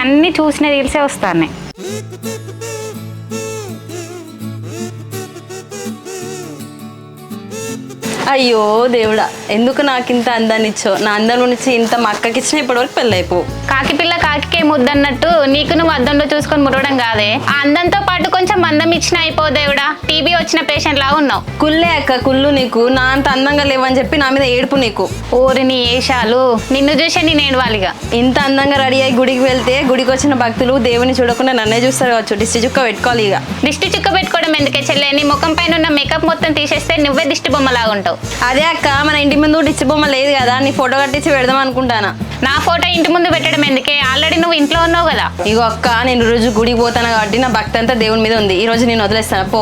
అన్ని చూసిన రీల్సే వస్తాయి. అయ్యో దేవుడా, ఎందుకు నాకు ఇంత అందాన్ని ఇచ్చో? నా అందం నుంచి ఇంత మా అక్కకి ఇచ్చిన ఇప్పటివరకు పెళ్ళైపో. కాకి పిల్ల కాకికే ముద్దన్నట్టు నీకు నువ్వు అద్దంలో చూసుకొని మురవడం కాదే. ఆ అందంతో పాటు కొంచెం అందం ఇచ్చిన అయిపో దేవుడా. టీబీ వచ్చిన పేషెంట్ లా ఉన్నావు. కుల్లే అక్క కుళ్ళు నీకు. నా అంత అందంగా లేవని చెప్పి నా మీద ఏడుపు నీకు. ఓరి నీ ఏషాలు, నిన్ను చూసే నేను ఏడవాలిగా. ఇంత అందంగా రెడీ అయ్యి గుడికి వెళ్తే గుడికి వచ్చిన భక్తులు దేవుని చూడకుండా నన్నే చూస్తారు కావచ్చు. దిష్టి చుక్క పెట్టుకోవాలి ఇక. దిష్టి చుక్క పెట్టుకోవడం ఎందుకే చెల్లె? నీ ముఖం పైన ఉన్న మేకప్ మొత్తం తీసేస్తే నువ్వే దిష్టి బొమ్మలాగా ఉంటావు. అదే అక్క, మన ఇంటి ముందు దిష్టి బొమ్మ లేదు కదా, నీ ఫోటో కట్టించి పెడదాం అనుకుంటానా. నా ఫోటో ఇంటి ముందు పెట్టడం ఎందుకే? ఆల్రెడీ నువ్వు ఇంట్లో ఉన్నావు కదా. ఇగో అక్క, నేను రోజు గుడికి పోతాను కాబట్టి నా భక్తి అంతా దేవుని మీద ఉంది. ఈ రోజు నేను వదిలేస్తాను పో.